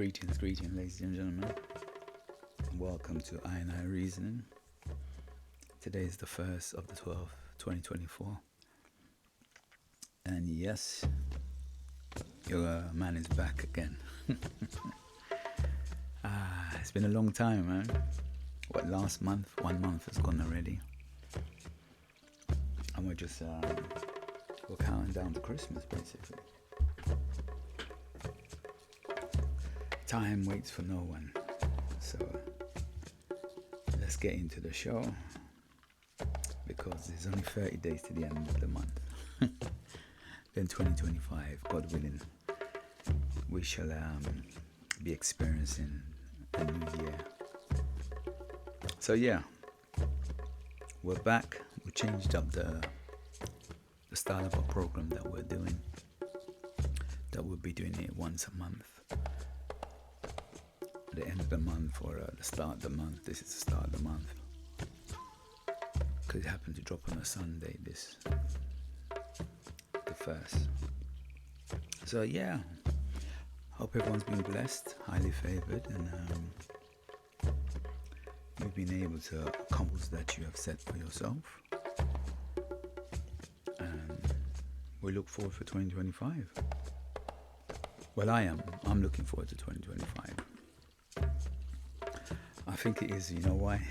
Greetings, ladies and gentlemen. Welcome to I Reasoning. Today is the 1st of the 12th, 2024. And yes, your man is back again. It's been a long time, man. Last month? 1 month has gone already. And we're just, we're counting down to Christmas, basically. Time waits for no one. So let's get into the show, because there's only 30 days to the end of the month. Then 2025, God willing, we shall be experiencing a new year. So yeah, we're back. We changed up the style of our program that we're doing. That we'll be doing it once a month. At the end of the month or the start of the month. This is the start of the month, because it happened to drop on a Sunday, the 1st. So yeah, hope everyone's been blessed, highly favored, and you've been able to accomplish that you have set for yourself. And we look forward for 2025. Well, I'm looking forward to 2025. I think it is, you know why?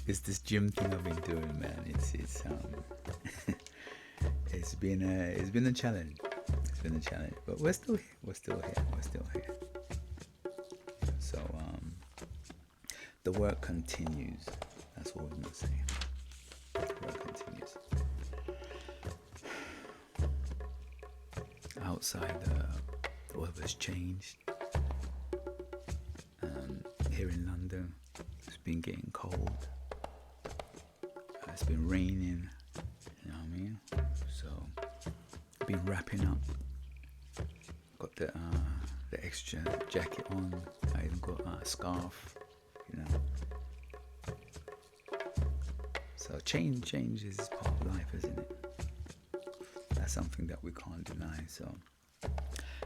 It's this gym thing I've been doing, man. It's been a challenge. It's been a challenge, but we're still here. So the work continues. That's all I'm gonna say. The work continues. Outside, the weather's changed. Here in London, it's been getting cold. It's been raining. You know what I mean? So, I've been wrapping up. Got the extra jacket on. I even got a scarf. You know. So change is part of life, isn't it? That's something that we can't deny. So,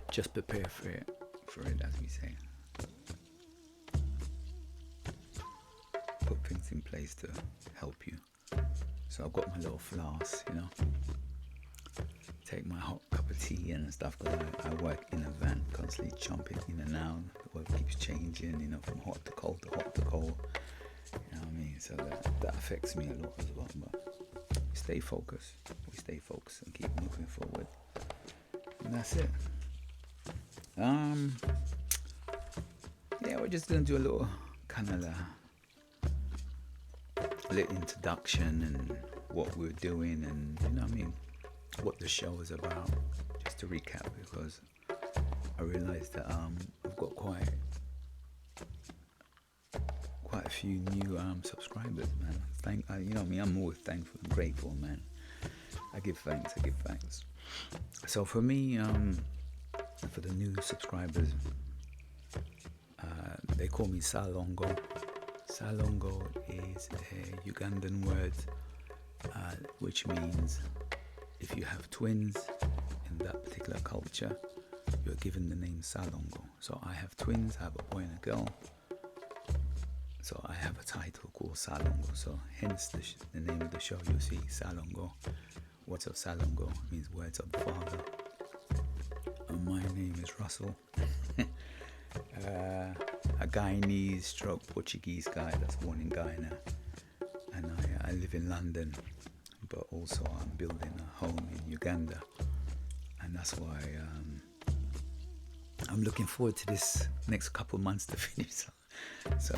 just prepare for it, as we say. Put things in place to help you. So I've got my little flask, you know. Take my hot cup of tea and stuff, because I work in a van, constantly jumping in and out. The weather keeps changing, you know, from hot to cold to hot to cold. You know what I mean? So that affects me a lot as well. But we stay focused. And keep moving forward. And that's it. Yeah, we're just gonna do a little kind of little introduction and what we're doing, and you know what I mean, what the show is about, just to recap, because I realized that I've got quite a few new subscribers, man. You know what I mean, I'm always thankful and grateful, man. I give thanks. So for me, for the new subscribers, they call me Salongo. Salongo is a Ugandan word, which means if you have twins in that particular culture, you're given the name Salongo. So I have twins, I have a boy and a girl. So I have a title called Salongo. So hence the name of the show, you'll see Salongo. Words of Salongo means words of the father. And my name is Russell. A Guyanese / Portuguese guy that's born in Guyana, and I live in London, but also I'm building a home in Uganda, and that's why I'm looking forward to this next couple of months to finish. So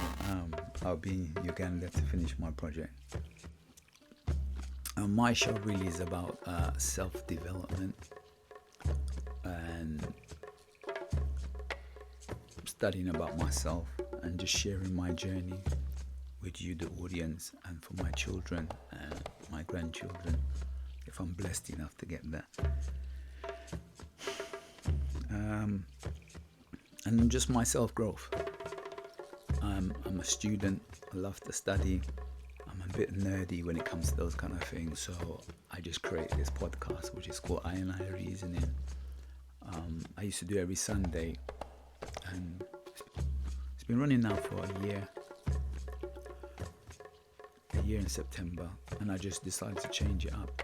I'll be in Uganda to finish my project. My show really is about self-development and studying about myself, and just sharing my journey with you, the audience, and for my children and my grandchildren, if I'm blessed enough to get that. And just my self-growth. I'm a student. I love to study. I'm a bit nerdy when it comes to those kind of things, so I just created this podcast which is called I Reasoning. I used to do every Sunday, and it's been running now for a year in September, and I just decided to change it up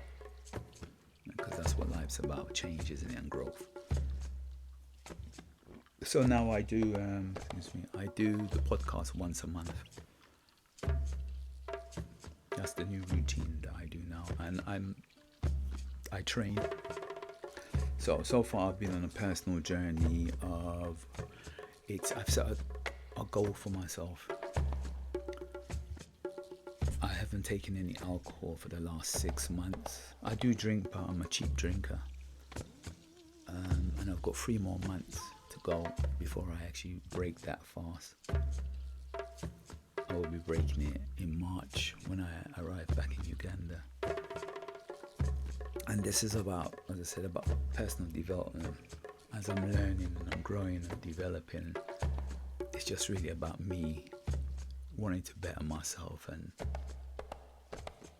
because that's what life's about, change, isn't it, and growth. So now I do the podcast once a month. That's the new routine that I do now, and I train. So far I've been on a personal journey of I've set a goal for myself. I haven't taken any alcohol for the last 6 months. I do drink, but I'm a cheap drinker. And I've got 3 more months to go before I actually break that fast. I will be breaking it in March when I arrive back in Uganda. And this is about, as I said, about personal development. As I'm learning and I'm growing and developing, it's just really about me wanting to better myself and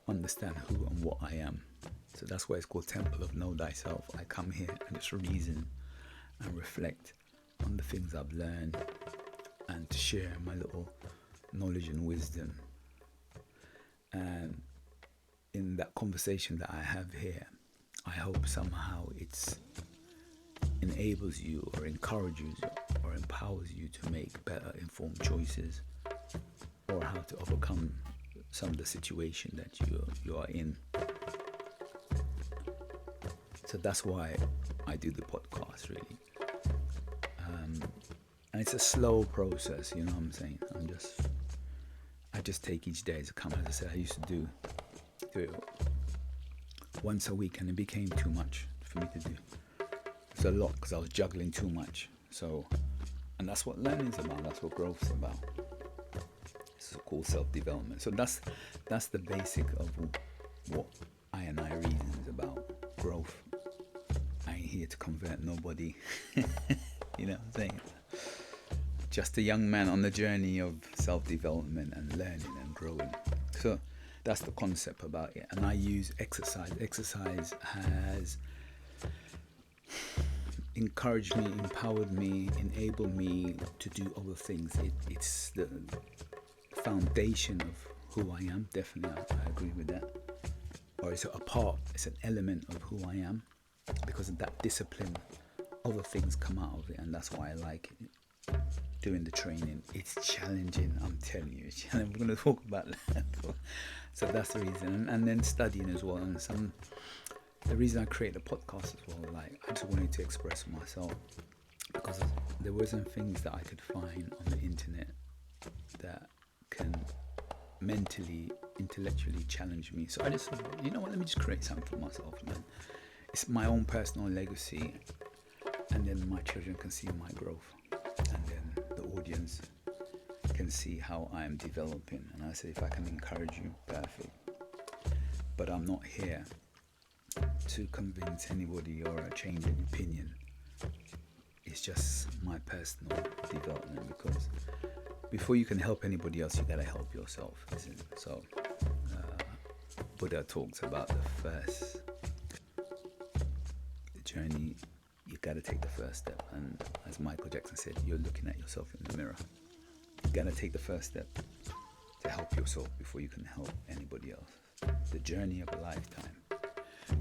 understand who and what I am. So that's why it's called Temple of Know Thyself. I come here and just reason and reflect on the things I've learned and to share my little knowledge and wisdom. And in that conversation that I have here, I hope somehow it enables you or encourages you or empowers you to make better informed choices, or how to overcome some of the situation that you are in. So that's why I do the podcast, really. And it's a slow process, you know what I'm saying? I just take each day as it comes. As I said, I used to do it once a week, and it became too much for me to do. It's a lot because I was juggling too much. So, and that's what learning's about. That's what growth's about. It's called self-development. So that's the basic of what I reason is about. Growth. I ain't here to convert nobody. You know what I'm saying? Just a young man on the journey of self-development and learning and growing. So that's the concept about it. And I use exercise. Exercise has encouraged me, empowered me, enabled me to do other things. It's the foundation of who I am. Definitely, I agree with that. Or it's an element of who I am, because of that discipline. Other things come out of it, and that's why I like it. Doing the training, it's challenging. I'm telling you, it's challenging. We're going to talk about that. So that's the reason, and then studying as well. And the reason I created a podcast as well, like I just wanted to express myself, because there wasn't things that I could find on the internet that can mentally, intellectually challenge me. So I just thought, you know what? Let me just create something for myself, man. It's my own personal legacy, and then my children can see my growth, and then the audience can see how I am developing. And I say, if I can encourage you, perfect. But I'm not here to convince anybody or change an opinion. It's just my personal development, because before you can help anybody else, you gotta help yourself, isn't it? So Buddha talks about the first journey. You gotta take the first step, and as Michael Jackson said, you're looking at yourself in the mirror. You gotta take the first step to help yourself before you can help anybody else. The journey of a lifetime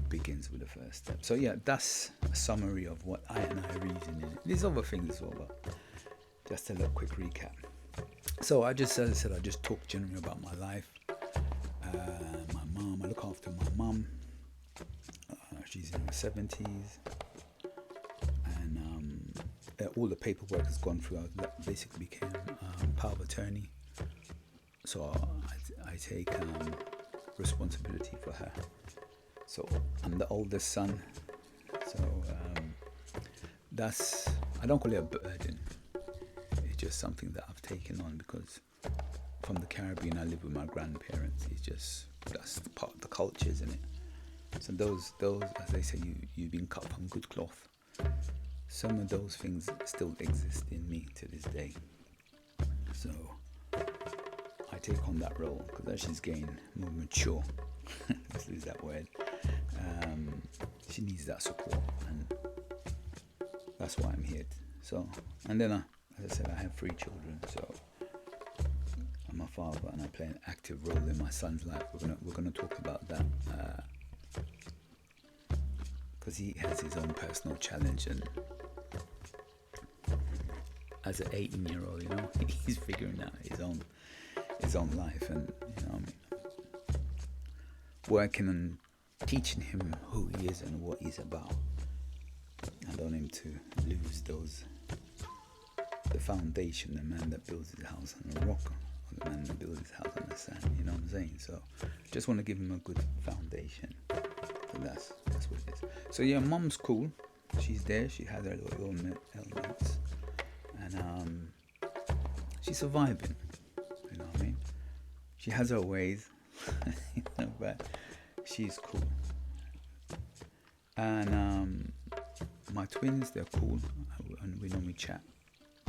begins with the first step. So yeah, that's a summary of what I reason in. There's other things as well, but just a little quick recap. So I just, as I said, I just talk generally about my life. My mom, I look after my mom. She's in her 70s. All the paperwork has gone through. I basically became power of attorney. So I take responsibility for her. So I'm the oldest son. So I don't call it a burden. It's just something that I've taken on, because from the Caribbean, I live with my grandparents. That's part of the culture, isn't it? So those, as they say, you've been cut from good cloth. Some of those things still exist in me to this day. So I take on that role, because as she's getting more mature, let's use that word, she needs that support, and that's why I'm here. So, and then as I said, I have 3 children. So I'm a father, and I play an active role in my son's life. We're gonna talk about that because he has his own personal challenge, and as an 18-year-old, he's figuring out his own life, and working on teaching him who he is and what he's about. I don't want him to lose the foundation, the man that builds his house on a rock, or the man that builds his house on the sand. You know what I'm saying? So just want to give him a good foundation. So that's what it is. So yeah, Mum's cool. She's there. She has her little ailments, and she's surviving. You know what I mean? She has her ways, but she's cool. And my twins, they're cool, and we normally chat.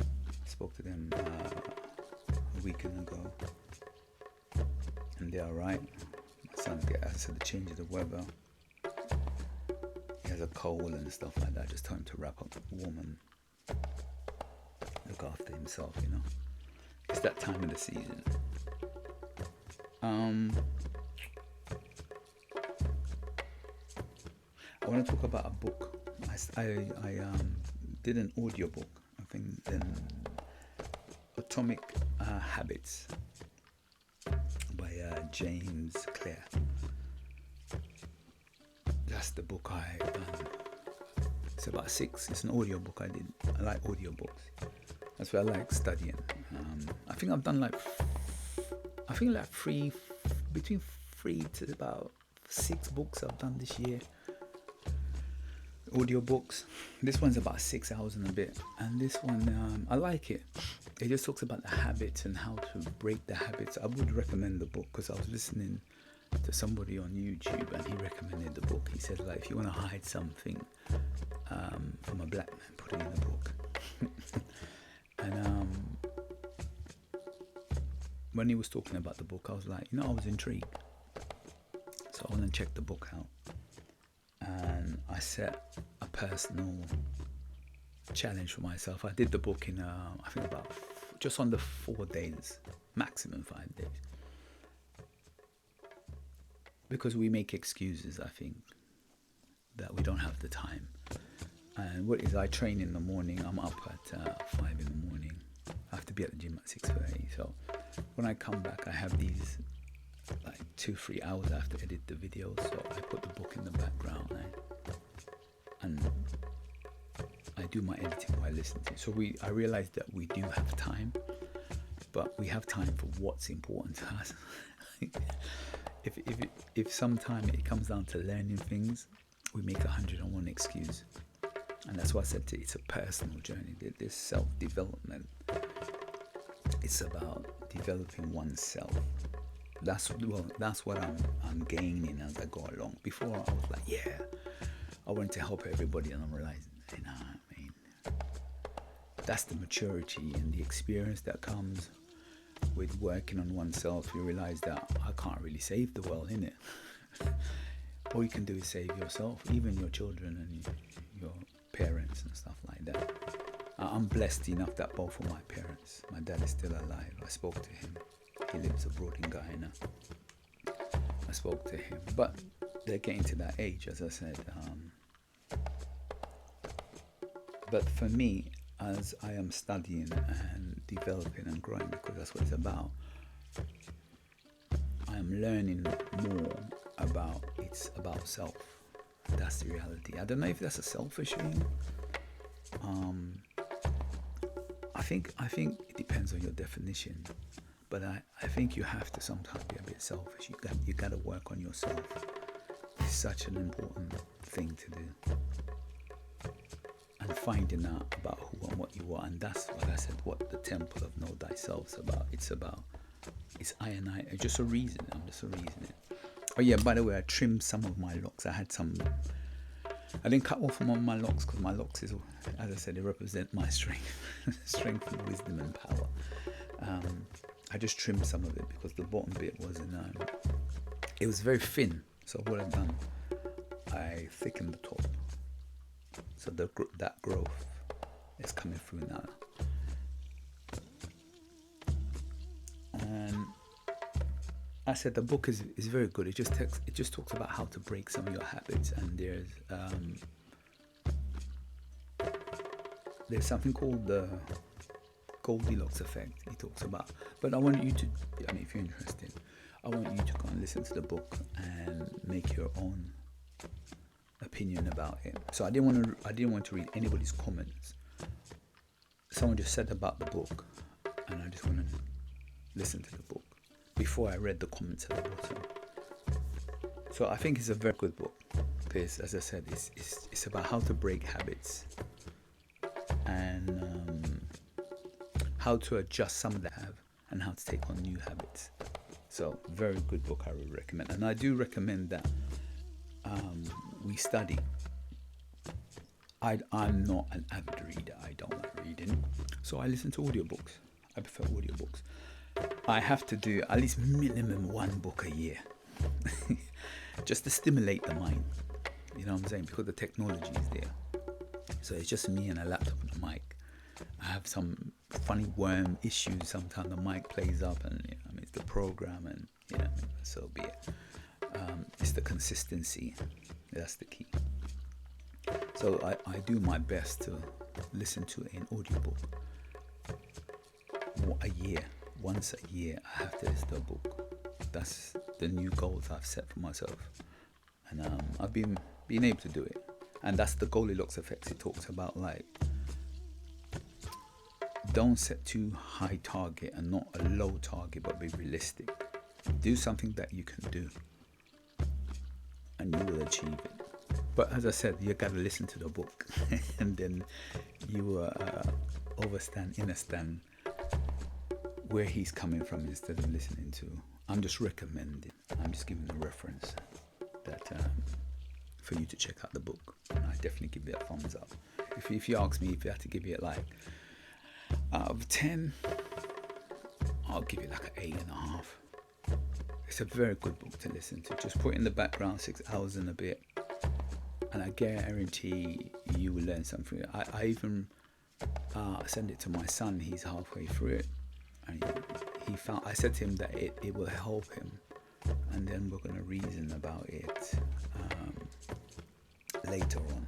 I spoke to them a weekend ago, and they're alright. My son has had a change of the weather. He has a cold and stuff like that. Just tell him to wrap up warm and look after himself. It's that time of the season. I want to talk about a book. I did an audiobook, I think, Atomic Habits by James Clear. That's the book I done. It's about 6. It's an audiobook I did. I like audiobooks. That's what I like studying. I think I've done between 3 to about 6 books I've done this year. Audiobooks. This one's about 6 hours and a bit, and this one I like it. It just talks about the habits and how to break the habits. I would recommend the book because I was listening to somebody on YouTube and he recommended the book. He said, like, if you want to hide something from a black man, put it in the book. And when he was talking about the book, I was like, I was intrigued, so I went and checked the book out. And I set a personal challenge for myself. I did the book in, I think about just under 4 days, maximum 5 days. Because we make excuses, I think, that we don't have the time. And what is, I train in the morning. I'm up at 5 in the morning. I have to be at the gym at 6:30. So when I come back, I have these like 2-3 hours I have to edit the videos, so I put the book in the background and I do my editing while listening to it. So I realized that we do have time, but we have time for what's important to us. if sometime it comes down to learning things, we make 101 excuse. And that's why I said it's a personal journey. This self-development, it's about developing oneself. That's what I'm gaining as I go along. Before I was like, I want to help everybody, and I'm realizing, that's the maturity and the experience that comes with working on oneself. You realize that I can't really save the world, innit? All you can do is save yourself, even your children and your parents and stuff like that. I'm blessed enough that both of my parents, my dad is still alive. I spoke to him. He lives abroad in Guyana. I spoke to him, but they're getting to that age, as I said. But for me, as I am studying and developing and growing, because that's what it's about, I am learning more about self. That's the reality. I don't know if that's a selfish thing. I think it depends on your definition. But I think you have to sometimes be a bit selfish. You got to work on yourself. It's such an important thing to do. And finding out about who and what you are. And that's what I said, what the temple of Know Thyself is about. It's I and I. It's just a reason. I'm just a reason. Oh yeah, by the way, I trimmed some of my locks. I didn't cut off some of my locks because my locks is, as I said, they represent my strength. Strength and wisdom and power. I just trimmed some of it because the bottom bit it was very thin. So what I've done, I thickened the top. So that growth is coming through now. And I said the book is very good. It just talks about how to break some of your habits, and there's something called the Goldilocks effect he talks about. But I want you to, I mean, if you're interested, I want you to go and listen to the book and make your own opinion about it. So I didn't want to read anybody's comments. Someone just said about the book, and I just want to listen to the book before I read the comments at the bottom. So I think it's a very good book because, as I said, it's about how to break habits and how to adjust some that have and how to take on new habits. So very good book, I would recommend. And I do recommend that we study. I'm not an avid reader. I don't like reading, so I listen to audiobooks. I prefer audiobooks. I have to do at least minimum one book a year just to stimulate the mind, you know what I'm saying, because the technology is there. So it's just me and a laptop and a mic. I have some funny worm issues. Sometimes the mic plays up, and it's the program, and so be it. It's the consistency, that's the key. So I do my best to listen to an audiobook once a year. I have to listen to a book. That's the new goals I've set for myself, and I've been able to do it. And that's the Goldilocks effect. It talks about, like, don't set too high target and not a low target, but be realistic. Do something that you can do, and you will achieve it. But as I said, you got to listen to the book, and then you will understand where he's coming from instead of listening to. I'm just recommending. I'm just giving a reference that for you to check out the book. And I definitely give it a thumbs up. If you ask me if you had to give it like out of 10, I'll give it like an 8.5. It's a very good book to listen to. Just put it in the background, 6 hours and a bit, and I guarantee you will learn something. I even send it to my son. He's halfway through it, and he found. I said to him that it will help him, and then we're going to reason about it later on.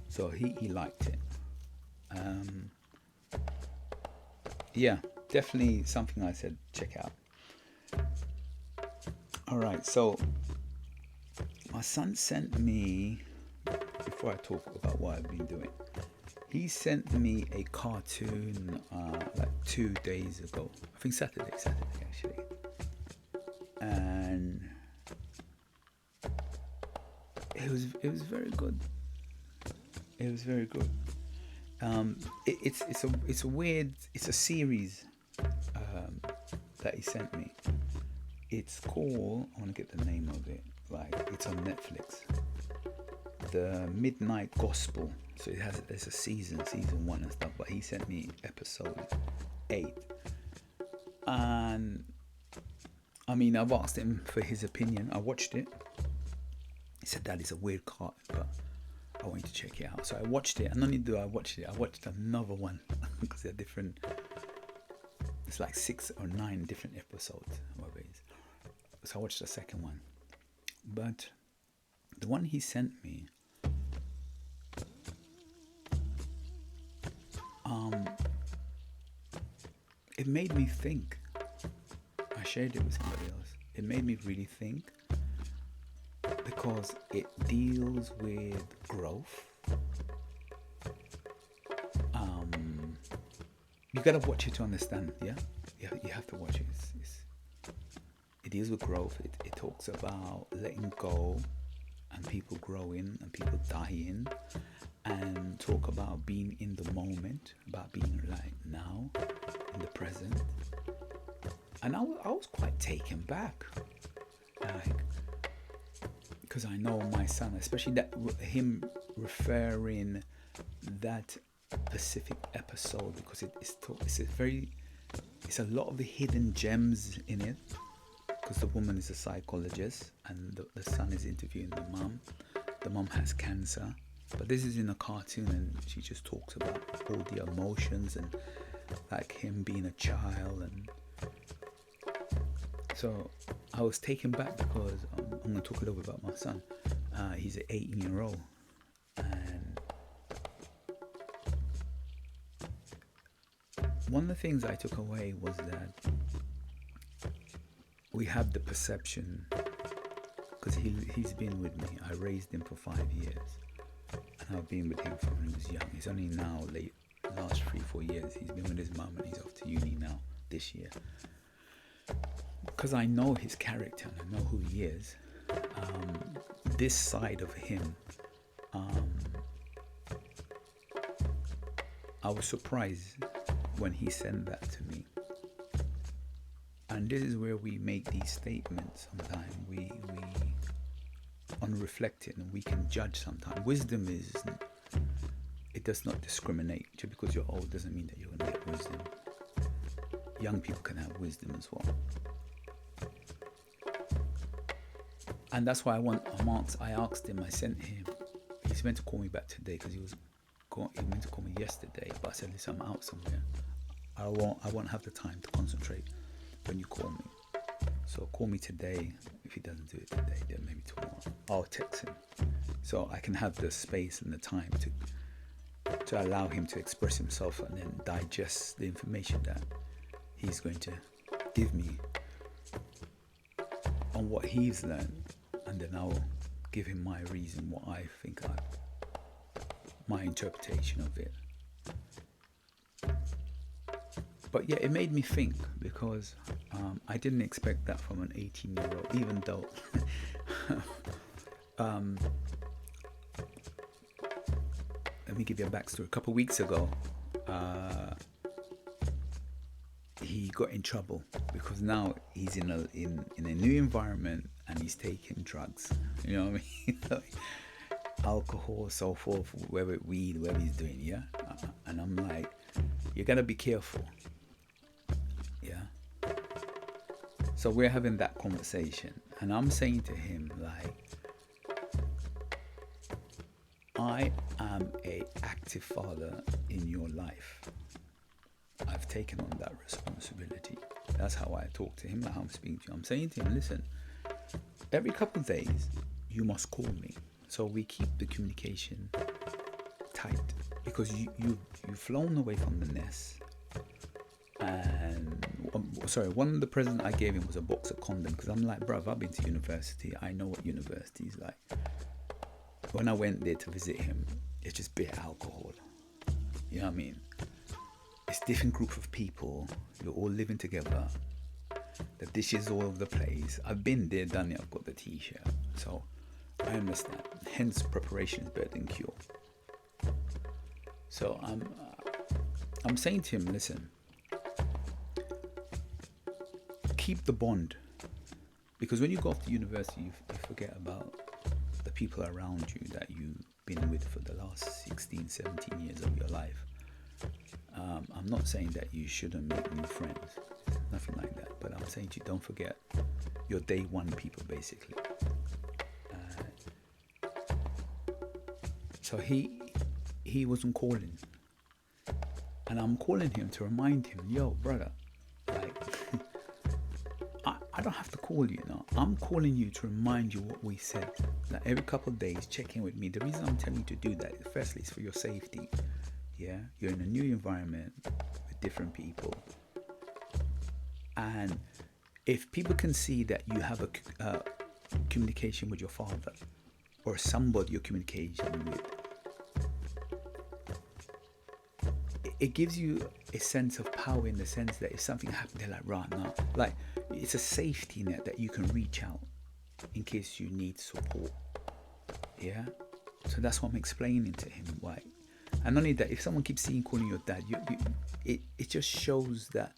So he liked it. Yeah, definitely something I said check out. All right, so my son sent me, before I talk about what I've been doing, he sent me a cartoon like 2 days ago. I think Saturday actually. And it was very good. It was very good. It's a series that he sent me. It's called, I want to get the name of it, like it's on Netflix, The Midnight Gospel. So there's a season 1 and stuff, but he sent me episode 8, and I mean, I've asked him for his opinion. I watched it. He said that is a weird cartoon, but I want you to check it out. So I watched it, and not only do I watch it, I watched another one because they're different. It's like 6 or 9 different episodes, whatever it is. So I watched the second one, but the one he sent me, it made me think. I shared it with somebody else. It made me really think, because it deals with growth. You gotta watch it to understand. Yeah, you have to watch it. It deals with growth. It talks about letting go and people growing and people dying, and talk about being in the moment, about being like now in the present. And I was quite taken back, like, because I know my son, especially that him referring that specific episode, because it's a lot of the hidden gems in it, because the woman is a psychologist and the son is interviewing the mum. The mum has cancer, But this is in a cartoon, and she just talks about all the emotions and like him being a child. And so I was taken back because I'm going to talk a little bit about my son. He's an 18-year-old, and one of the things I took away was that we have the perception, because he's been with me. I raised him for 5 years, and I've been with him from when he was young. He's only now last 3-4 years he's been with his mum, and he's off to uni now this year. Because I know his character and I know who he is, this side of him, I was surprised when he sent that to me. And this is where we make these statements sometimes. We unreflected, and we can judge sometimes. Wisdom it does not discriminate. Just because you're old doesn't mean that you're going to get wisdom. Young people can have wisdom as well. And that's why I asked him, I sent him, he's meant to call me back today because he meant to call me yesterday, but I said, listen, I'm out somewhere. I won't have the time to concentrate when you call me. So call me today. If he doesn't do it today, then maybe tomorrow. I'll text him so I can have the space and the time to allow him to express himself and then digest the information that he's going to give me on what he's learned, and then I'll give him my reason, what I think, my interpretation of it. But yeah, it made me think, because I didn't expect that from an 18-year-old, even though let me give you a backstory. A couple of weeks ago, he got in trouble because now he's in a new environment and he's taking drugs. You know what I mean? Alcohol, so forth, whether weed, whatever he's doing, yeah. And I'm like, you gotta be careful, yeah. So we're having that conversation, and I'm saying to him, like, I am a active father in your life. I've taken on that responsibility. That's how I talk to him, how I'm speaking to him. I'm saying to him, listen, every couple of days you must call me, so we keep the communication tight, because you've flown away from the nest. And one of the presents I gave him was a box of condoms, because I'm like, bruv, I've been to university, I know what university is like. When I went there to visit him, it's just beer, alcohol, you know what I mean? It's different group of people, you're all living together, the dishes all over the place. I've been there, done it, I've got the t-shirt, so I understand. Hence, preparation is better than cure. So I'm saying to him, listen, keep the bond, because when you go off to university, you forget about the people around you that you've been with for the last 16, 17 years of your life. I'm not saying that you shouldn't make new friends, nothing like that, but I'm saying to you, don't forget your day one people, basically. So he wasn't calling, and I'm calling him to remind him, yo, brother, like, I don't have to call you now. I'm calling you to remind you what we said, that every couple of days check in with me. The reason I'm telling you to do that is, firstly, is for your safety. Yeah, you're in a new environment with different people, and if people can see that you have a communication with your father or somebody you're communicating with, it gives you a sense of power, in the sense that if something happened, they're like, right now, like, it's a safety net that you can reach out in case you need support. Yeah, so that's what I'm explaining to him. Why? And not only that, if someone keeps calling your dad, it just shows that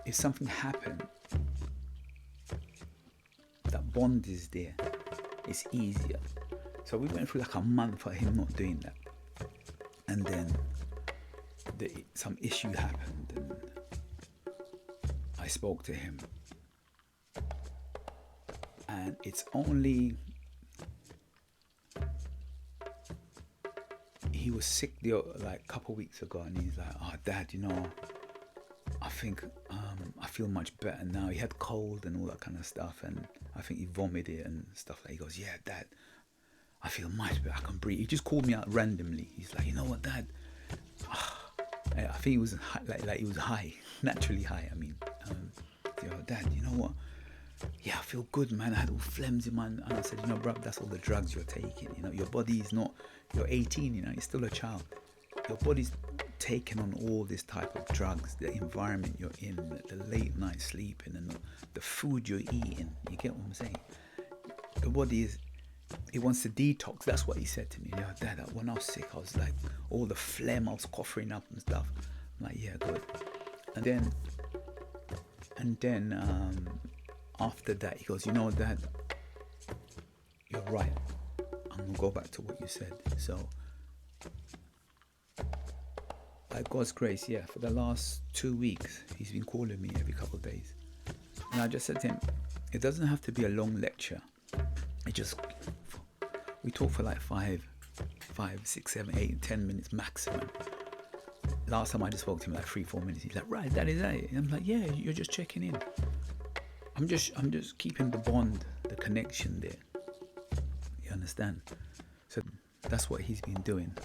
if something happened, that bond is there. It's easier. So we went through like a month of him not doing that, and then some issue happened, and I spoke to him, and it's only he was sick like a couple of weeks ago, and he's like, "Oh, Dad, I think I feel much better now." He had cold and all that kind of stuff, and I think he vomited and stuff. Like, he goes, "Yeah, Dad, I feel much better. I can breathe." He just called me out randomly. He's like, "You know what, Dad?" I think he was like he was high, naturally high. I mean, "Dad, you know what? Yeah, I feel good, man. I had all phlegms in my," and I said, "Bro, that's all the drugs you're taking. Your body is not. You're 18. You're still a child. Your body's taking on all this type of drugs, the environment you're in, the late night sleeping, and the food you're eating. You get what I'm saying? The body it wants to detox." That's what he said to me. "Dad, when I was sick, I was like, all the phlegm, I was coughing up and stuff." I'm like, "Yeah, good." And then after that, he goes, "You know, Dad, you're right. I'm gonna go back to what you said." So, by God's grace, yeah, for the last 2 weeks, he's been calling me every couple of days. And I just said to him, it doesn't have to be a long lecture. We talk for like 5, 6, 7, 8, 10 minutes maximum. Last time I just spoke to him like 3-4 minutes. He's like, "Right, that is it." And I'm like, "Yeah, you're just checking in. I'm just keeping the bond, the connection there." You understand? So that's what he's been doing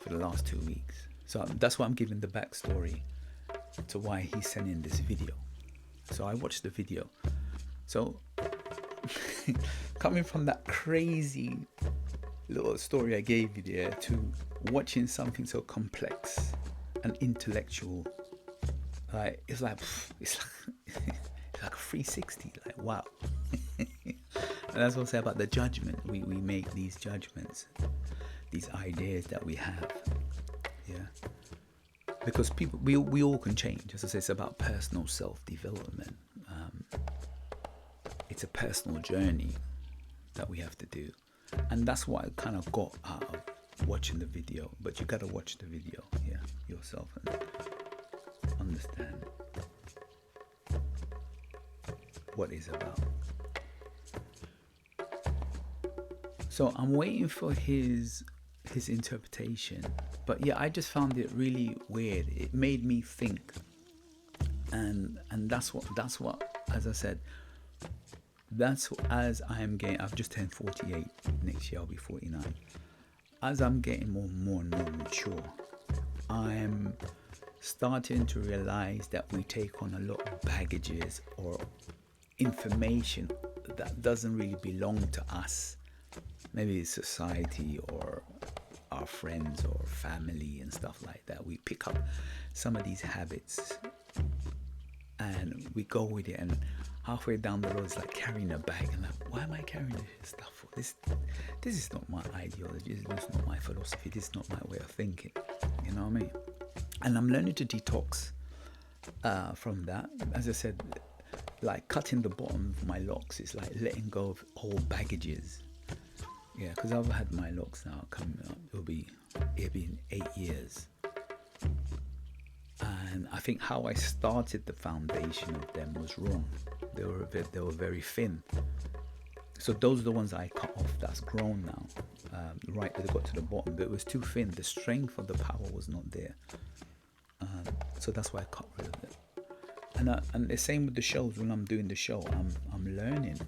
for the last 2 weeks. So that's why I'm giving the backstory to why he's sending this video. So I watched the video. So coming from that crazy little story I gave you there to watching something so complex and intellectual, like it's like a 360. Like, wow. And that's what I say about the judgment. We make these judgments, these ideas that we have. Yeah. Because people, we all can change. As I say, it's about personal self-development. It's a personal journey that we have to do. And that's what I kind of got out of watching the video. But you got to watch the video, yeah, yourself and understand what it's about. So I'm waiting for his interpretation. But yeah, I just found it really weird. It made me think. And that's what, as I said, that's as I am getting, I've just turned 48. Next year I'll be 49. As I'm getting more and more mature, I'm starting to realize that we take on a lot of baggages or information that doesn't really belong to us. Maybe it's society or our friends or family and stuff like that. We pick up some of these habits and we go with it, and halfway down the road it's like carrying a bag and like, why am I carrying this stuff for? This is not my ideology, this is not my philosophy, this is not my way of thinking. You know what I mean? And I'm learning to detox from that. As I said, like cutting the bottom of my locks is like letting go of old baggages. Yeah, because I've had my locks now coming up. It'll be in 8 years. And I think how I started the foundation of them was wrong. They were very thin. So those are the ones I cut off. That's grown now. Right, they got to the bottom, but it was too thin. The strength of the power was not there. So that's why I cut rid of it. And the same with the shows. When I'm doing the show, I'm learning,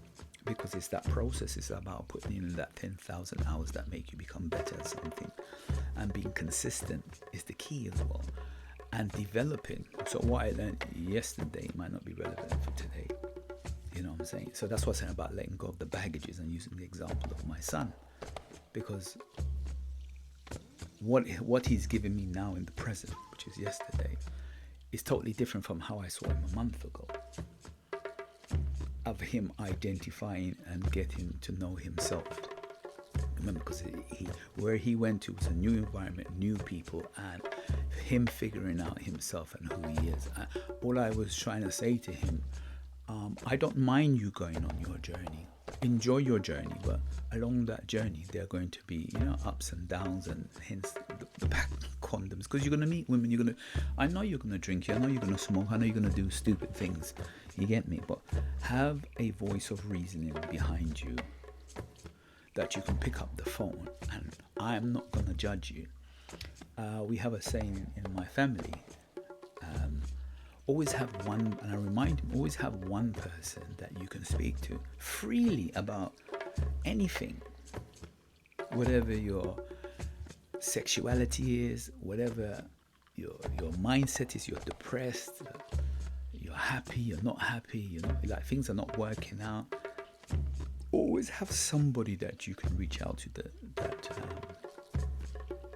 because it's that process. It's about putting in that 10,000 hours that make you become better at something, and being consistent is the key as well, and developing. So what I learned yesterday might not be relevant for today. You know what I'm saying? So that's what I'm saying about letting go of the baggages, and using the example of my son, because what he's giving me now in the present, which is yesterday, is totally different from how I saw him a month ago. Of him identifying and getting to know himself. Remember, because where he went to was a new environment, new people, and him figuring out himself and who he is. All I was trying to say to him, I don't mind you going on your journey. Enjoy your journey, but along that journey there are going to be, ups and downs, and hence the back condoms, because you're going to meet women. I know you're going to drink, I know you're going to smoke, I know you're going to do stupid things, you get me? But have a voice of reasoning behind you, that you can pick up the phone, and I'm not going to judge you. we have a saying in my family, always have one, and I remind him, always have one person that you can speak to freely about anything, whatever your sexuality is, whatever your mindset is. You're depressed, you're happy, you're not happy, you know, like things are not working out. Always have somebody that you can reach out to,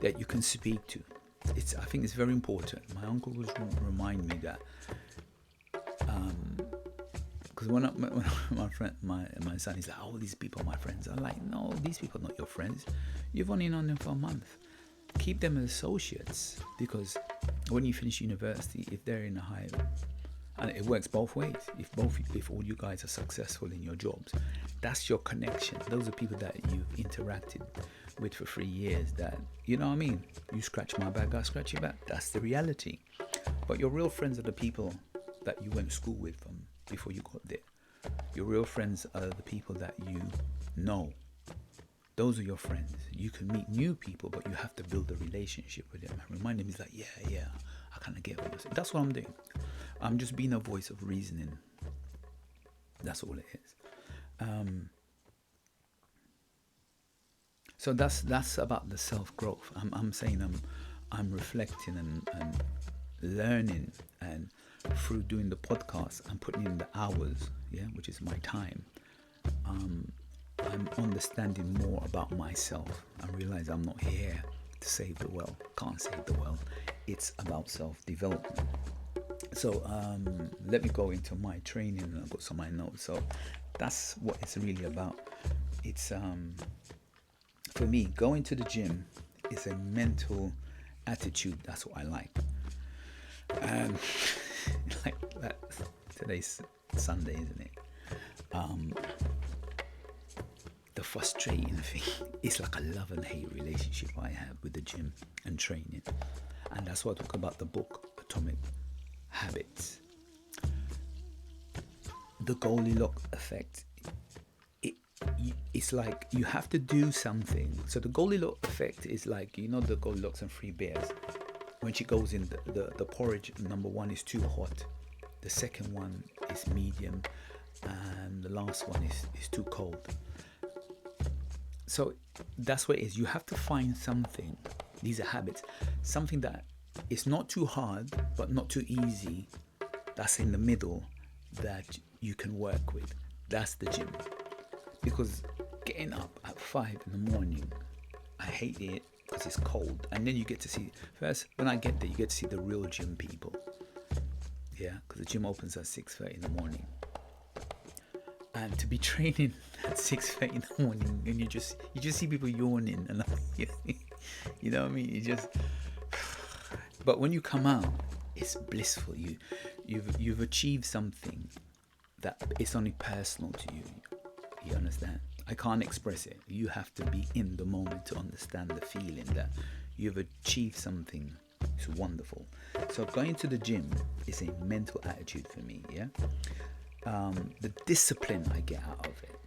that you can speak to. I think it's very important. My uncle was remind me that, because when my son is like, oh, these people are my friends. I'm like, no, these people are not your friends. You've only known them for a month. Keep them as associates, because when you finish university, if they're in a high, and it works both ways. If all you guys are successful in your jobs, that's your connection. Those are people that you've interacted with for 3 years. That, you know what I mean? You scratch my back, I scratch your back. That's the reality. But your real friends are the people that you went to school with from before you got there. Your real friends are the people that you know. Those are your friends. You can meet new people, but you have to build a relationship with them. And remind them, he's like, yeah, I kind of get what you're saying. That's what I'm doing. I'm just being a voice of reasoning. That's all it is. So that's about the self-growth. I'm saying I'm reflecting and learning, and through doing the podcast and putting in the hours, which is my time, I'm understanding more about myself and realize I'm not here to save the world. Can't save the world. It's about self-development. So let me go into my training, and I've got some of my notes. So that's what it's really about. It's for me, going to the gym is a mental attitude. That's what I like. Like that. Today's Sunday, isn't it? The frustrating thing is like a love and hate relationship I have with the gym and training, and that's what I talk about the book Atomic Habits. The Goldilocks effect. It's like you have to do something. So the Goldilocks effect is like, you know, the Goldilocks and Three Bears. When she goes in, the porridge, number one is too hot, the second one is medium, and the last one is too cold. So that's what it is. You have to find something. These are habits. Something that is not too hard, but not too easy. That's in the middle, that you can work with. That's the gym. Because getting up at 5 in the morning, I hate it because it's cold. And then you get to see, first, when I get there, you get to see the real gym people. Yeah, because the gym opens at 6:30 in the morning. And to be training at 6:30 in the morning, and you just see people yawning, and you know what I mean? You just. But when you come out, it's blissful. You've achieved something that it's only personal to you. You understand? I can't express it. You have to be in the moment to understand the feeling that you've achieved something. It's wonderful. So going to the gym is a mental attitude for me. Yeah. The discipline I get out of it.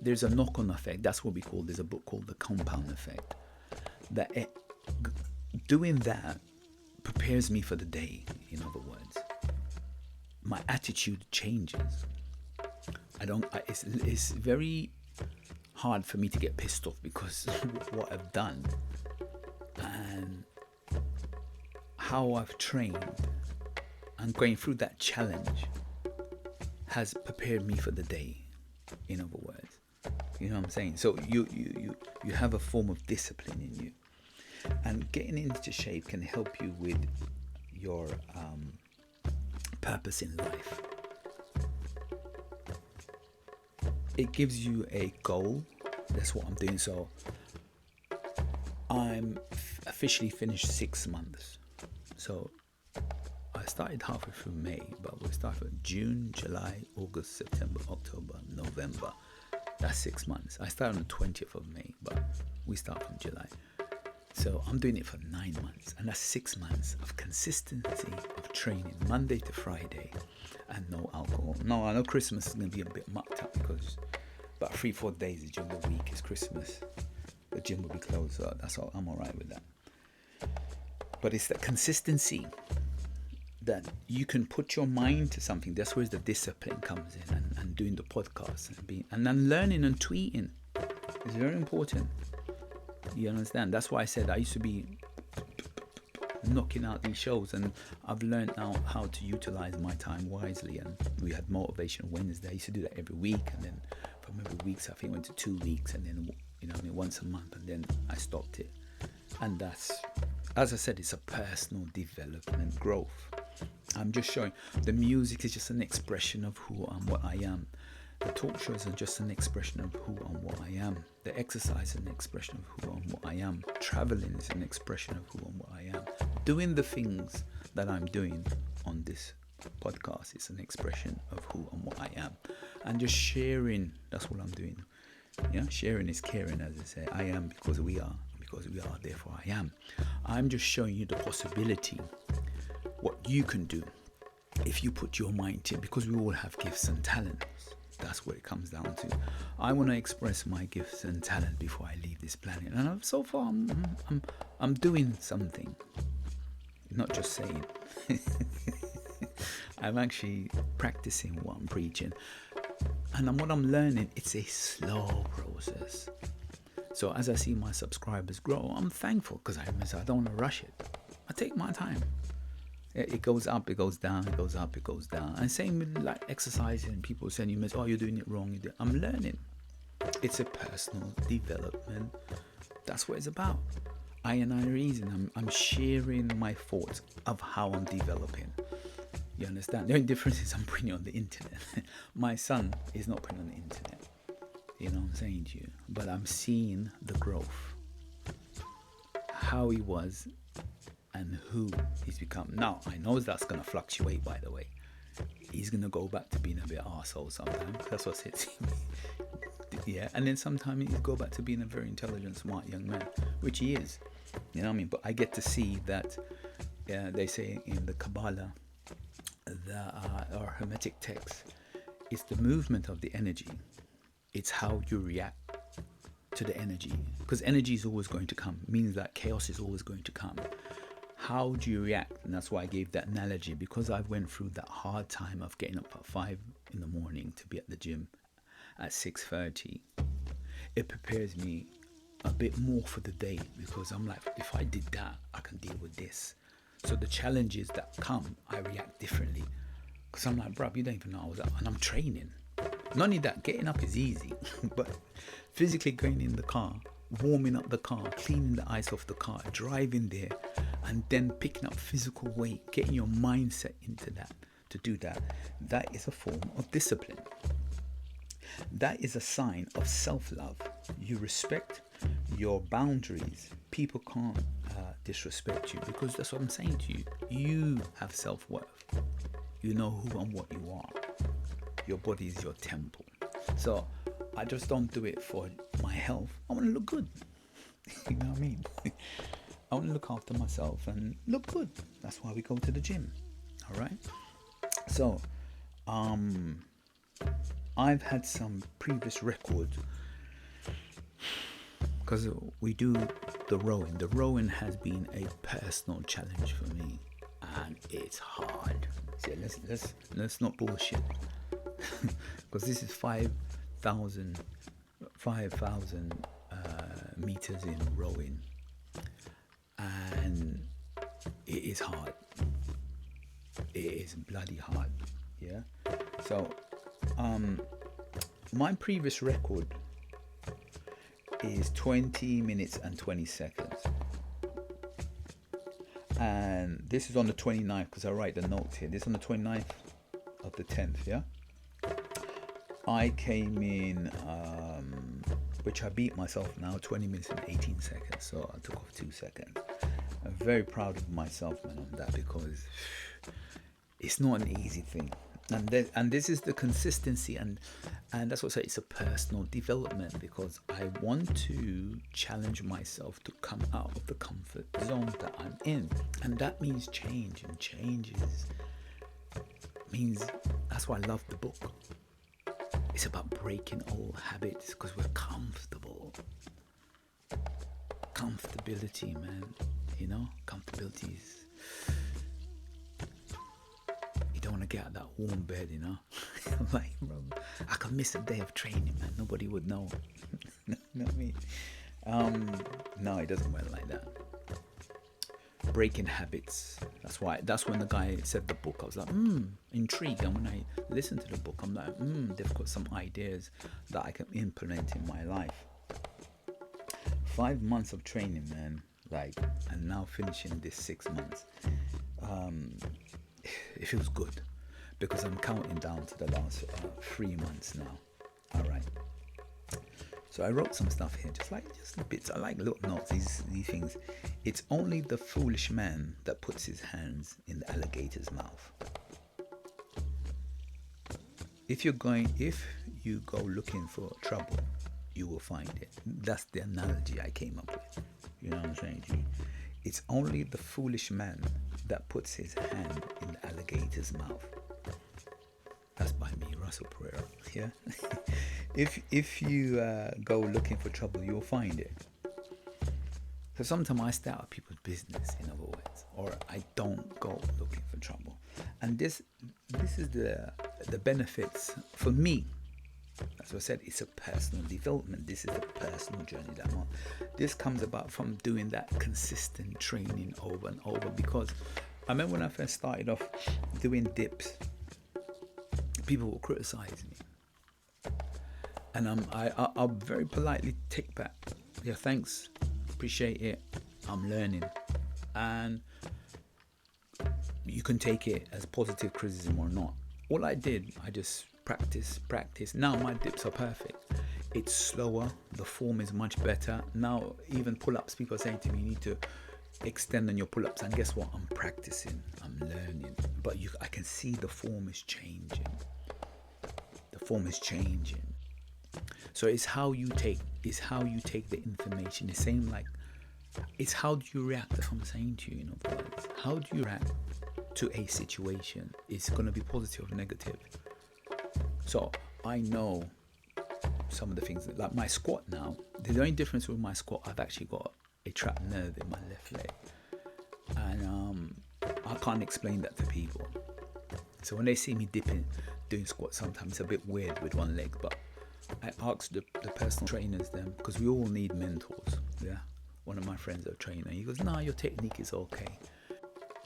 There's a knock-on effect. That's what we call. There's a book called The Compound Effect. Doing that prepares me for the day. In other words, my attitude changes. It's very hard for me to get pissed off because what I've done and how I've trained and going through that challenge has prepared me for the day. In other words, you know what I'm saying? So you have a form of discipline in you, and getting into shape can help you with your purpose in life. It gives you a goal. That's what I'm doing. So I'm officially finished 6 months. So I started halfway through May, but we start from June, July, August, September, October, November. That's 6 months. I started on the 20th of May, but we start from July. So I'm doing it for 9 months, and that's 6 months of consistency of training, Monday to Friday, and no alcohol. No, I know Christmas is going to be a bit mucked up because about 3-4 days during the week is Christmas. the gym will be closed. So that's all. I'm all right with that. But it's the consistency that you can put your mind to something. That's where the discipline comes in, and doing the podcast and then learning and tweeting is very important. You understand? That's why I said I used to be knocking out these shows, and I've learned now how to utilize my time wisely. And we had Motivation Wednesday. I used to do that every week, and then from every week I think it went to 2 weeks, and then once a month, and then I stopped it. And that's, as I said, it's a personal development growth. I'm just showing the music is just an expression of who and what I am. The talk shows are just an expression of who and what I am. The exercise is an expression of who and what I am. Traveling is an expression of who and what I am. Doing the things that I'm doing on this podcast is an expression of who and what I am. And just sharing, that's what I'm doing. Yeah, sharing is caring, as I say. I am because we are. Because we are, therefore I am. I'm just showing you the possibility, what you can do if you put your mind to it, because we all have gifts and talents. That's what it comes down to. I want to express my gifts and talent before I leave this planet, and so far I'm doing something, not just saying. I'm actually practicing what I'm preaching, and what I'm learning, it's a slow process. So as I see my subscribers grow, I'm thankful, because I don't want to rush it. I take my time. It goes up, it goes down, it goes up, it goes down. And same with like exercising. People saying, you're doing it wrong. I'm learning. It's a personal development. That's what it's about. I reason. I'm sharing my thoughts of how I'm developing. You understand? The only difference is I'm putting it on the internet. My son is not putting it on the internet. You know what I'm saying to you? But I'm seeing the growth. How he was and who he's become. Now, I know that's going to fluctuate, by the way. He's going to go back to being a bit arsehole sometimes. That's what's hitting me. Yeah, and then sometimes he'll go back to being a very intelligent, smart young man, which he is. You know what I mean? But I get to see that they say in the Kabbalah, or Hermetic text, it's the movement of the energy. It's how you react to the energy. Because energy is always going to come. It means that chaos is always going to come. How do you react? And that's why I gave that analogy, because I went through that hard time of getting up at 5 in the morning to be at the gym at 6:30. It prepares me a bit more for the day, because I'm like, if I did that, I can deal with this. So the challenges that come, I react differently, because I'm like, bruv, you don't even know I was up, and I'm training. Not only that, getting up is easy, but physically going in the car, warming up the car, cleaning the ice off the car, driving there, and then picking up physical weight, getting your mindset into that, to do that, that is a form of discipline. That is a sign of self-love. You respect your boundaries. People can't disrespect you, because that's what I'm saying to you. You have self-worth. You know who and what you are. Your body is your temple. So I just don't do it for my health. I want to look good. You know what I mean? I want to look after myself and look good. That's why we go to the gym. All right. So, I've had some previous records, because we do the rowing. The rowing has been a personal challenge for me, and it's hard. See, let's not bullshit, because this is 5,000 meters in rowing, and it is hard. It is bloody hard. Yeah. So my previous record is 20 minutes and 20 seconds, and this is on the 29th, because I write the notes here. This is on the 29th of the 10th. Yeah, I came in, which I beat myself now, 20 minutes and 18 seconds, so I took off 2 seconds. I'm very proud of myself, man, on that, because it's not an easy thing. And this is the consistency, and that's what I say, it's a personal development, because I want to challenge myself to come out of the comfort zone that I'm in, and that means change, and change means, that's why I love the book. It's about breaking old habits, because we're comfortable. comfortability, man. Comfortability is, you don't want to get out of that warm bed, like, bro, I could miss a day of training, man. Nobody would know. You know what I mean? No, it doesn't work like that. Breaking habits. That's when the guy said the book, I was like, intrigued. And when I listened to the book, I'm like, they've got some ideas that I can implement in my life. 5 months of training, man. Like, and now finishing this 6 months. It feels good because I'm counting down to the last 3 months now. All right. So I wrote some stuff here, just bits. I like little notes, these things. It's only the foolish man that puts his hands in the alligator's mouth. If you go looking for trouble, you will find it. That's the analogy I came up with. You know what I'm saying to you? It's only the foolish man that puts his hand in the alligator's mouth. That's by me, Russell Pereira. Yeah. If you go looking for trouble, you'll find it. So sometimes I stay out of people's business, in other words, or I don't go looking for trouble. And this is the benefits for me. As I said, it's a personal development. This is a personal journey that I'm on. This comes about from doing that consistent training over and over. Because I remember when I first started off doing dips, people will criticize me, and I'll very politely take back, yeah, thanks, appreciate it, I'm learning. And you can take it as positive criticism or not. All I did, I just practice. Now my dips are perfect. It's slower, the form is much better. Now even pull-ups, people are saying to me, you need to extend on your pull-ups, and guess what? I'm practicing, I'm learning, but I can see the form is changing. So it's how you take the information. The same, like, it's how do you react. That's what I'm saying to you, how do you react to a situation? It's going to be positive or negative. So I know some of the things, like my squat now. The only difference with my squat, I've actually got a trapped nerve in my left leg, and I can't explain that to people. So when they see me doing squats, sometimes it's a bit weird with one leg. But I asked the personal trainers then, because we all need mentors. Yeah, one of my friends, a trainer, he goes, "No, your technique is okay."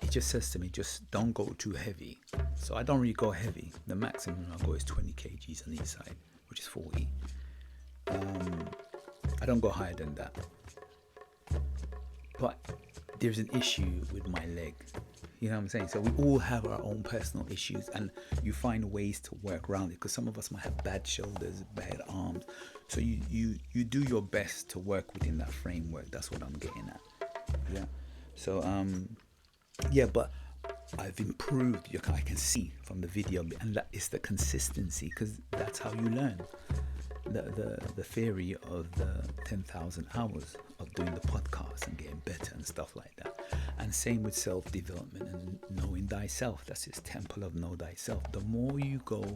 He just says to me, "Just don't go too heavy." So I don't really go heavy. The maximum I go is 20 kgs on each side, which is 40. I don't go higher than that. But there's an issue with my leg. You know what I'm saying? So we all have our own personal issues, and you find ways to work around it, because some of us might have bad shoulders, bad arms. So you do your best to work within that framework. That's what I'm getting at. Yeah. So but I've improved. I can see from the video, and that is the consistency, because that's how you learn. The theory of the 10,000 hours of doing the podcast and getting better and stuff like that. And same with self-development and knowing thyself. That's his temple of know thyself. The more you go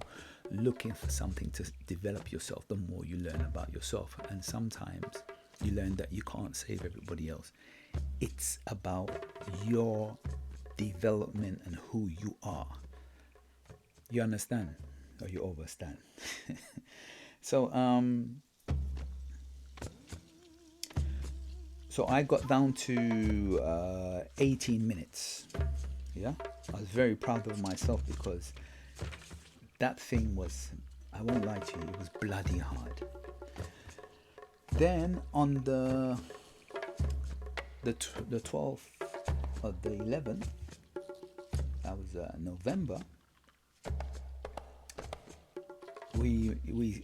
looking for something to develop yourself, the more you learn about yourself. And sometimes you learn that you can't save everybody else. It's about your development and who you are. You understand? Or you overstand? So I got down to 18 minutes. Yeah, I was very proud of myself, because that thing was, I won't lie to you, it was bloody hard. Then on the 12th of the 11th, that was November, we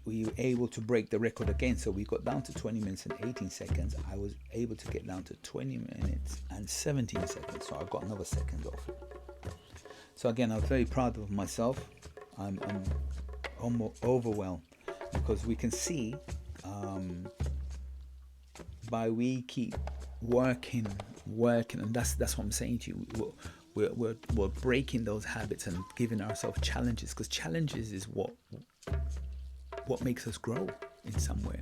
were able to break the record again. So we got down to 20 minutes and 18 seconds. I was able to get down to 20 minutes and 17 seconds. So I got another second off. So again, I was very proud of myself. I'm almost overwhelmed, because we can see by we keep working, and that's what I'm saying to you. We're breaking those habits and giving ourselves challenges, because challenges is what makes us grow in some way,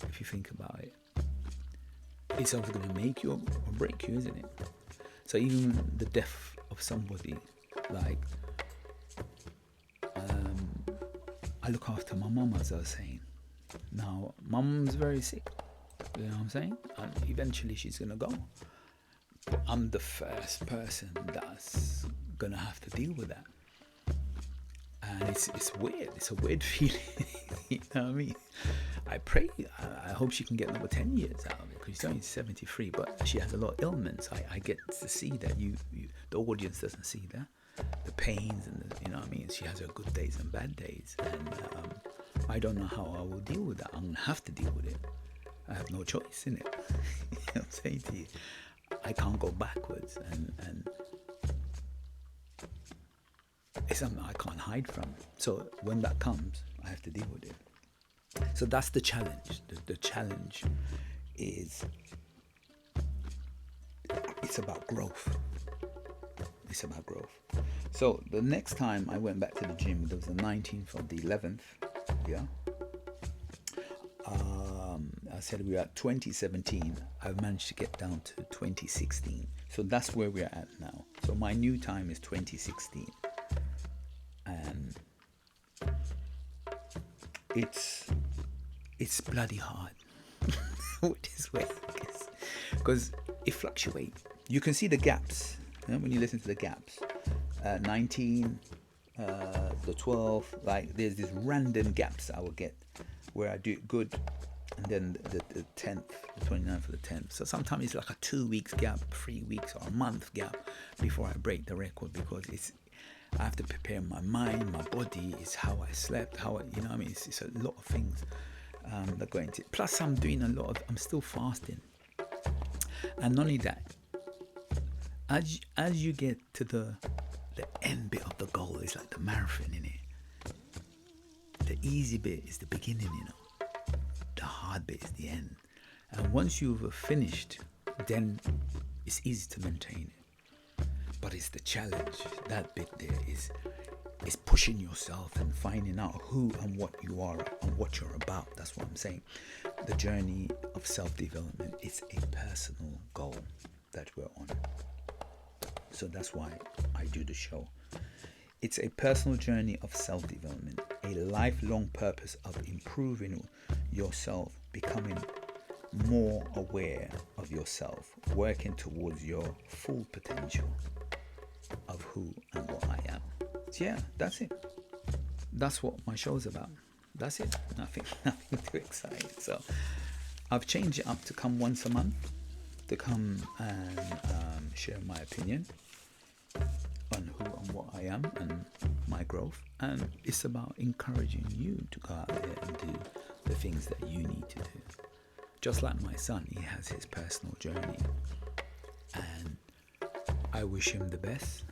if you think about it. it's either going to make you or break you, isn't it? So even the death of somebody, like, I look after my mum, as I was saying. Now, mum's very sick, you know what I'm saying? And eventually she's going to go. But I'm the first person that's going to have to deal with that. And it's weird. It's a weird feeling. You know what I mean? I pray. I hope she can get another 10 years out of it, because she's only 73, but she has a lot of ailments. I get to see that. You the audience doesn't see that. The pains and you know what I mean? She has her good days and bad days. And I don't know how I will deal with that. I'm going to have to deal with it. I have no choice in it. You know what I'm saying to you? I can't go backwards. And it's something I can't hide from. So when that comes, I have to deal with it. So that's the challenge. The challenge is, it's about growth. It's about growth. So the next time I went back to the gym, there was the 19th of the 11th. Yeah. I said we were at 2017. I've managed to get down to 2016. So that's where we're at now. So my new time is 2016. And it's bloody hard. Which is weird, because it fluctuates. You can see the gaps, you know, when you listen to the gaps. 19, the 12, like there's these random gaps I will get where I do it good, and then the 10th, the 29th for the 10th. So sometimes it's like a 2 weeks gap, 3 weeks, or a month gap before I break the record, because I have to prepare my mind, my body, is how I slept, how I, you know what I mean? It's a lot of things that go into it. Plus I'm still fasting. And not only that, as you get to the end bit of the goal, it's like the marathon, in it. The easy bit is the beginning, you know. The hard bit is the end. And once you've finished, then it's easy to maintain it. But it's the challenge. That bit there is pushing yourself and finding out who and what you are and what you're about. That's what I'm saying. The journey of self-development is a personal goal that we're on. So that's why I do the show. It's a personal journey of self-development, a lifelong purpose of improving yourself, becoming more aware of yourself, working towards your full potential of who and what I am. So yeah, that's it. That's what my show's about. That's it. Nothing too exciting. So I've changed it up to come once a month, to come and share my opinion on who and what I am and my growth. And it's about encouraging you to go out there and do the things that you need to do. Just like my son, he has his personal journey, and I wish him the best.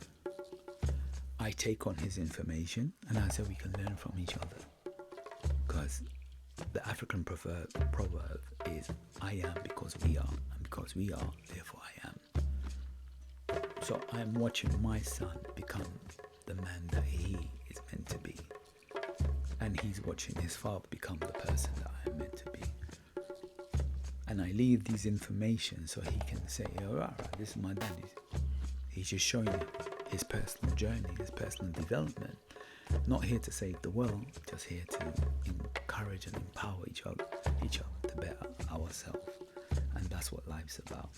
I take on his information, and I say we can learn from each other, because the African proverb is I am because we are, and because we are, therefore I am. So I am watching my son become the man that he is meant to be, and he's watching his father become the person that I am meant to be. And I leave these information so he can say, all right, this is my dad. He's just showing his personal journey, his personal development. Not here to save the world, just here to encourage and empower each other to better ourselves. And that's what life's about.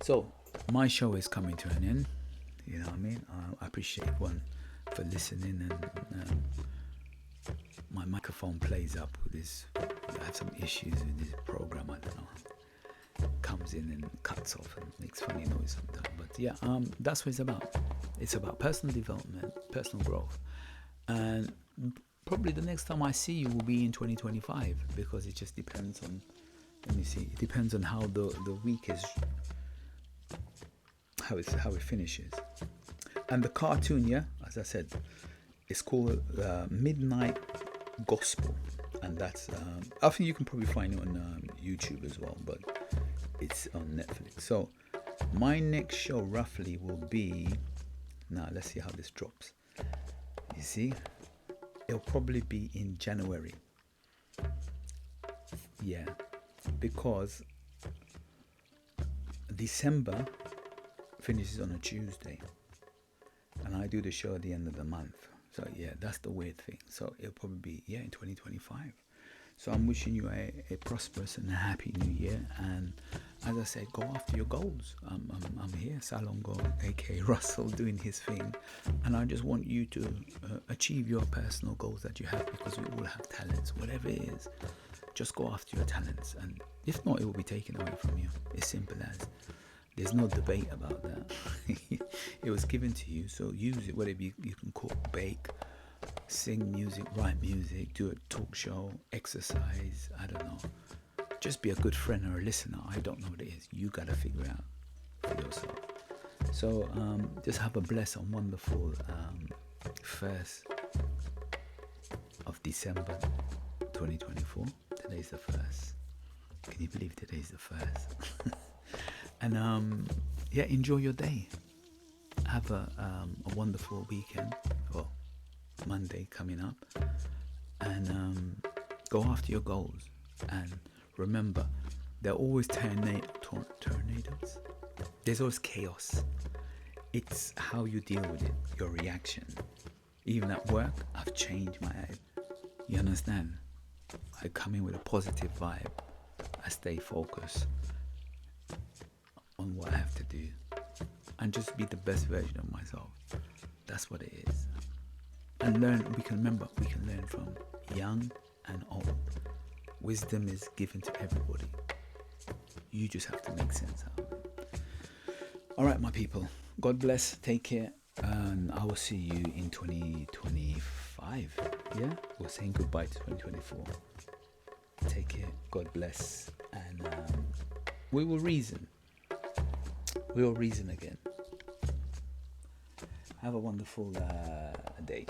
So my show is coming to an end. You know what I mean? I appreciate everyone for listening, and my microphone plays up with this. I have some issues with this program. I don't know. It comes in and cuts off and makes funny noise sometimes. But yeah, that's what it's about. It's about personal development, personal growth, and probably the next time I see you will be in 2025, because it just depends on. Let me see. It depends on how the week is, how it finishes. And the cartoon, yeah, as I said, it's called Midnight Gospel, and that's I think you can probably find it on YouTube as well, but it's on Netflix. So my next show roughly will be, now let's see how this drops. You see, it'll probably be in January. Yeah, because December finishes on a Tuesday, and I do the show at the end of the month. So yeah, that's the weird thing. So it'll probably be in 2025. So I'm wishing you a prosperous and a happy new year. And as I said, go after your goals. I'm here, Salongo, aka Russell, doing his thing, and I just want you to achieve your personal goals that you have, because we all have talents, whatever it is. Just go after your talents, and if not, it will be taken away from you. It's simple as. There's no debate about that. It was given to you, so use it. Whatever you can cook, bake, sing music, write music, do a talk show, exercise, I don't know. Just be a good friend or a listener. I don't know what it is. You gotta figure it out for yourself. So just have a blessed and wonderful 1st of December 2024. Today's the 1st. Can you believe today's the 1st? And enjoy your day. Have a wonderful weekend. Well, Monday coming up, and go after your goals. And remember, there are always tornadoes. There's always chaos. It's how you deal with it, your reaction. Even at work, I've changed my head. You understand? I come in with a positive vibe. I stay focused on what I have to do, and just be the best version of myself. That's what it is. And we can learn from young and old. Wisdom is given to everybody. You just have to make sense out of it. All right, my people. God bless. Take care. And I will see you in 2025. Yeah? We're saying goodbye to 2024. Take care. God bless. And we will reason. We will reason again. Have a wonderful day.